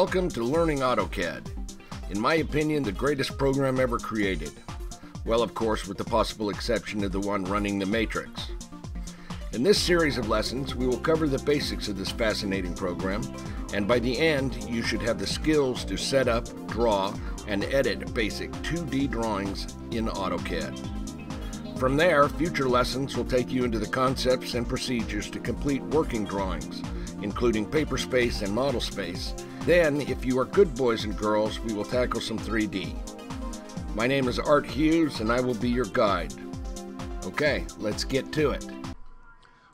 Welcome to Learning Autocad. In my opinion, the greatest program ever created. Well, of course, with the possible exception of the one running the Matrix. In this series of lessons, we will cover the basics of this fascinating program, and by the end, you should have the skills to set up, draw, and edit basic 2D drawings in Autocad. From there, future lessons will take you into the concepts and procedures to complete working drawings, including paperspace and modelspace. Then, if you are good boys and girls, we will tackle some 3D. My name is Hughes, and I will be your guide. Okay, let's get to it.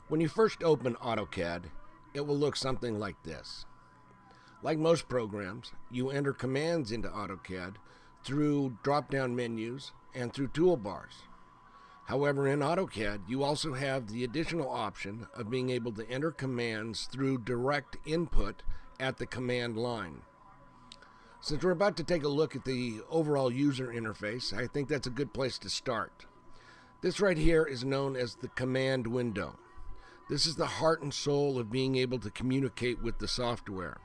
When you first open Autocad, it will look something like this. Like most programs, you enter commands into Autocad through drop-down menus and through toolbars. However, in Autocad, you also have the additional option of being able to enter commands through direct input at the command line. Since we're about to take a look at the overall user interface, I think that's a good place to start. This right here is known as the command window. This is the heart and soul of being able to communicate with the software.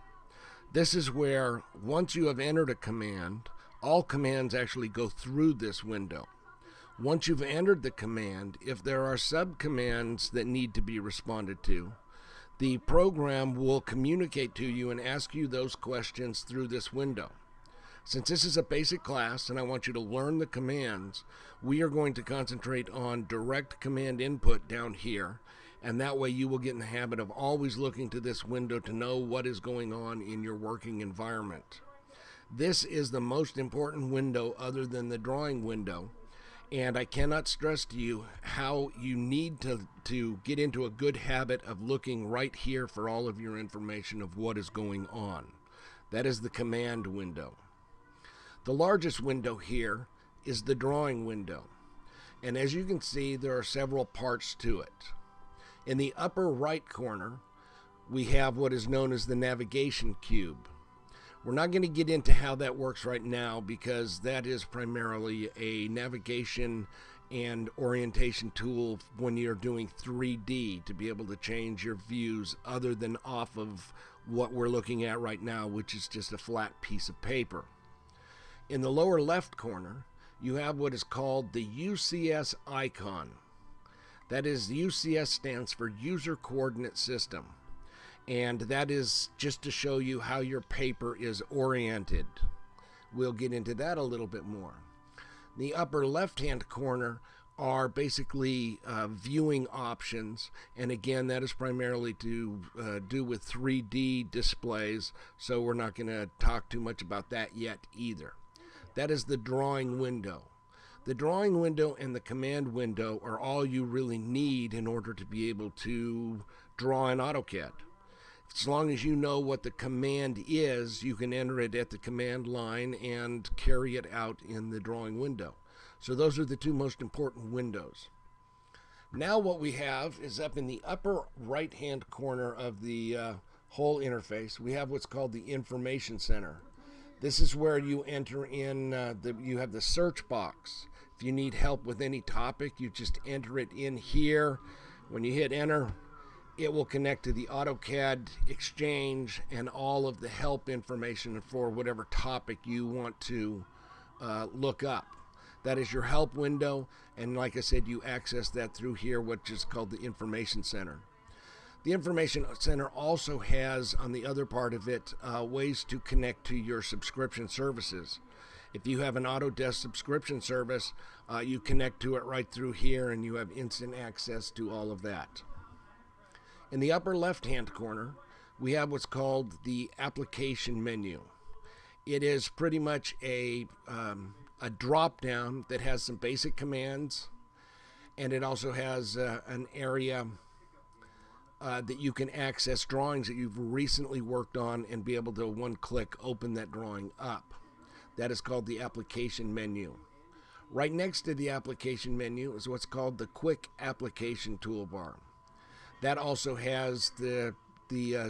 This is where, once you have entered a command, all commands actually go through this window. Once you've entered the command, if there are sub-commands that need to be responded to, the program will communicate to you and ask you those questions through this window. Since this is a basic class and I want you to learn the commands, we are going to concentrate on direct command input down here, and that way you will get in the habit of always looking to this window to know what is going on in your working environment. This is the most important window other than the drawing window. And I cannot stress to you how you need to get into a good habit of looking right here for all of your information of what is going on. That is the command window. The largest window here is the drawing window. And as you can see, there are several parts to it. In the upper right corner, we have what is known as the navigation cube. We're not going to get into how that works right now because that is primarily a navigation and orientation tool when you're doing 3D to be able to change your views other than off of what we're looking at right now, which is just a flat piece of paper. In the lower left corner, you have what is called the UCS icon. That is, the UCS stands for User Coordinate System. And that is just to show you how your paper is oriented. We'll get into that a little bit more. The upper left-hand corner are basically viewing options, and again, that is primarily to do with 3D displays, so we're not going to talk too much about that yet either. That is the drawing window. The drawing window and the command window are all you really need in order to be able to draw in Autocad. As long as you know what the command is, you can enter it at the command line and carry it out in the drawing window. So those are the two most important windows. Now what we have is up in the upper right-hand corner of the whole interface, we have what's called the information center. This is where you enter in, you have the search box. If you need help with any topic, you just enter it in here. When you hit enter, it will connect to the Autocad exchange and all of the help information for whatever topic you want to look up. That is your help window, and like I said, you access that through here, which is called the Information Center. The Information Center also has, on the other part of it, ways to connect to your subscription services. If you have an Autodesk subscription service, you connect to it right through here, and you have instant access to all of that. In the upper left-hand corner, we have what's called the application menu. It is pretty much a drop-down that has some basic commands, and it also has an area that you can access drawings that you've recently worked on and be able to one-click open that drawing up. That is called the application menu. Right next to the application menu is what's called the quick application toolbar. That also has the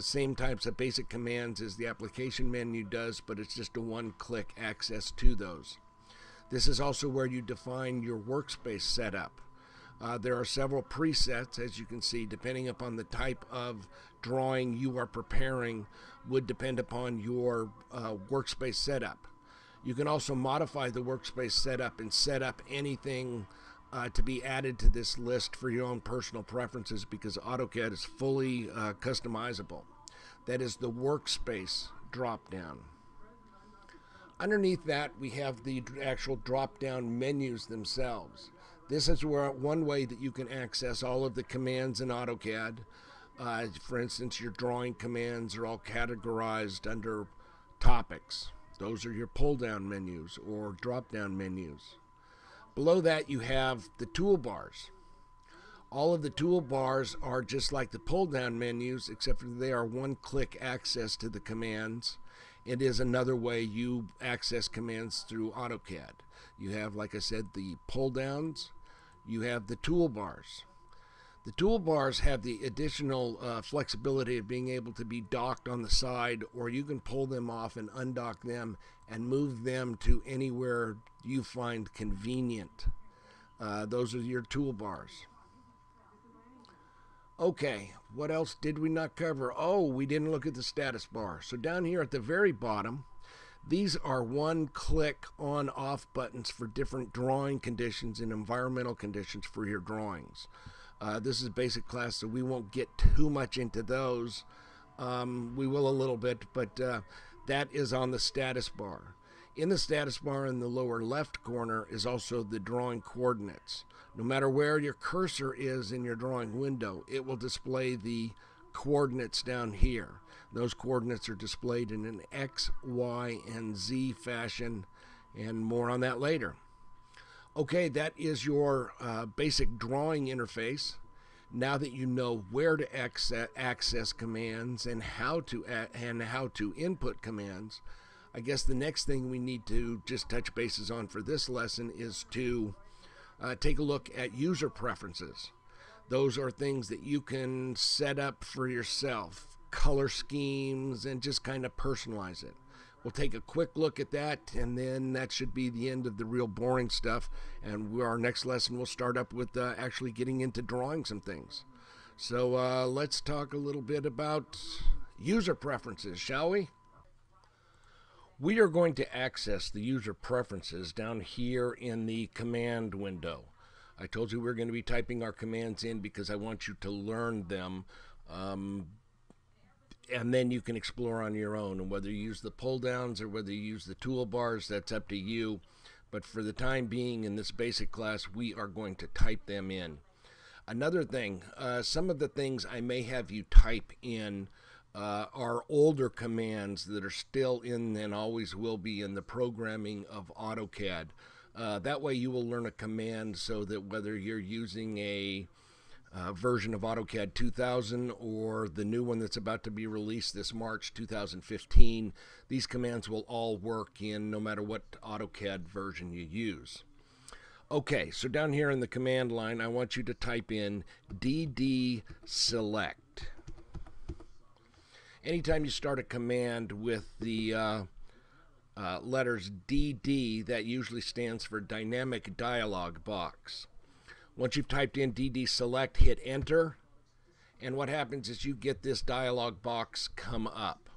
same types of basic commands as the application menu does, but it's just a one-click access to those. This is also where you define your workspace setup. There are several presets, as you can see, depending upon the type of drawing you are preparing would depend upon your workspace setup. You can also modify the workspace setup and set up anything to be added to this list for your own personal preferences, because AutoCAD is fully customizable. That is the workspace drop down. Underneath that, we have the actual drop down menus themselves. This is one way that you can access all of the commands in AutoCAD. For instance, your drawing commands are all categorized under topics. Those are your pull down menus or drop down menus. Below that, you have the toolbars. All of the toolbars are just like the pull down menus, except for they are one-click access to the commands. It is another way you access commands through AutoCAD. You have, like I said, the pull downs. You have the toolbars. The toolbars have the additional flexibility of being able to be docked on the side, or you can pull them off and undock them and move them to anywhere you find convenient. Those are your toolbars. Okay, what else did we not cover? Oh, we didn't look at the status bar. So down here at the very bottom, these are one-click on-off buttons for different drawing conditions and environmental conditions for your drawings. This is basic class, so we won't get too much into those. We will a little bit, but that is on the status bar. In the status bar in the lower left corner is also the drawing coordinates. No matter where your cursor is in your drawing window, it will display the coordinates down here. Those coordinates are displayed in an X, Y, and Z fashion, and more on that later. Okay, that is your basic drawing interface. Now that you know where to access commands and how to input commands, I guess the next thing we need to just touch bases on for this lesson is to take a look at user preferences. Those are things that you can set up for yourself, color schemes, and just kind of personalize it. We'll take a quick look at that, and then that should be the end of the real boring stuff. And our next lesson will start up with actually getting into drawing some things. So let's talk a little bit about user preferences, shall we? We are going to access the user preferences down here in the command window. I told you we're going to be typing our commands in because I want you to learn them. And then you can explore on your own, and whether you use the pull downs or whether you use the toolbars, that's up to you. But for the time being in this basic class, we are going to type them in. Another thing, some of the things I may have you type in are older commands that are still in and always will be in the programming of AutoCAD. That way you will learn a command so that whether you're using a version of AutoCAD 2000 or the new one that's about to be released this March 2015, these commands will all work in no matter what AutoCAD version you use. Okay, so down here in the command line, I want you to type in DD select. Anytime you start a command with the letters DD, that usually stands for Dynamic Dialog Box. Once you've typed in DD select, hit enter, and what happens is you get this dialog box come up.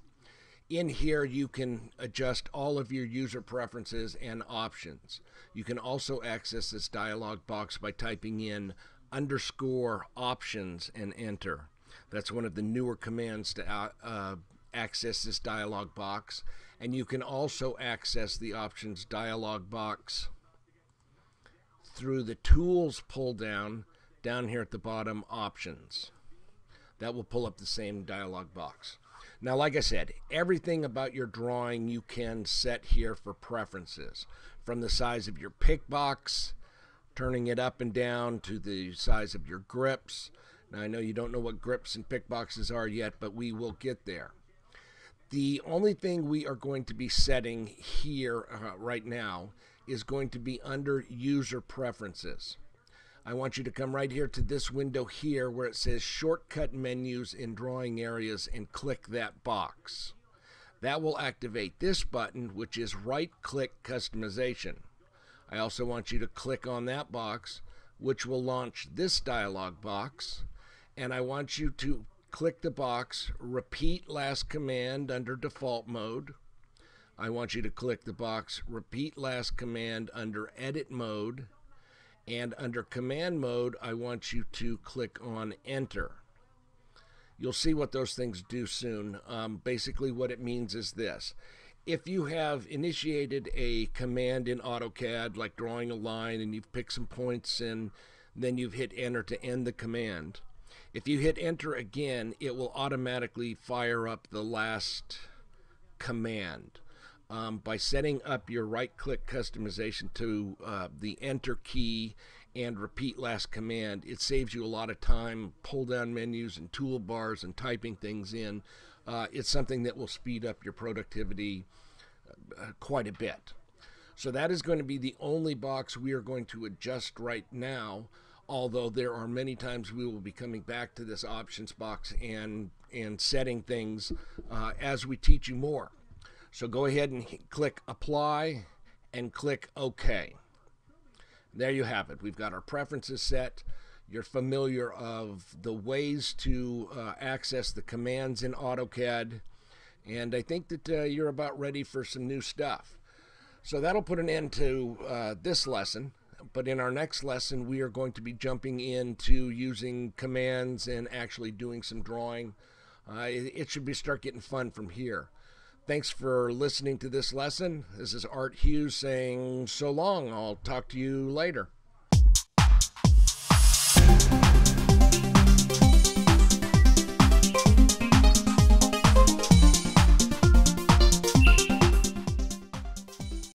In here you can adjust all of your user preferences and options. You can also access this dialog box by typing in _options and enter. That's one of the newer commands to access this dialog box. And you can also access the options dialog box through the tools pull down here at the bottom, options. That will pull up the same dialog box. Now, like I said, everything about your drawing you can set here for preferences, from the size of your pick box, turning it up and down, to the size of your grips. Now, I know you don't know what grips and pick boxes are yet, but we will get there. The only thing we are going to be setting here right now is going to be under user preferences. I want you to come right here to this window here where it says shortcut menus in drawing areas and click that box. That will activate this button, which is right click customization. I also want you to click on that box, which will launch this dialog box, and I want you to click the box, repeat last command under default mode. I want you to click the box, repeat last command under edit mode. And under command mode, I want you to click on enter. You'll see what those things do soon. Basically what it means is this. If you have initiated a command in Autocad, like drawing a line, and you've picked some points and then you've hit enter to end the command, if you hit enter again, it will automatically fire up the last command. By setting up your right-click customization to the enter key and repeat last command, it saves you a lot of time, pull-down menus and toolbars and typing things in. It's something that will speed up your productivity quite a bit. So that is going to be the only box we are going to adjust right now, although there are many times we will be coming back to this options box and setting things as we teach you more. So go ahead and click apply and click OK. There you have it. We've got our preferences set. You're familiar of the ways to access the commands in Autocad. And I think that you're about ready for some new stuff. So that'll put an end to this lesson. But in our next lesson, we are going to be jumping into using commands and actually doing some drawing. It should start getting fun from here. Thanks for listening to this lesson. This is Art Hughes saying so long. I'll talk to you later.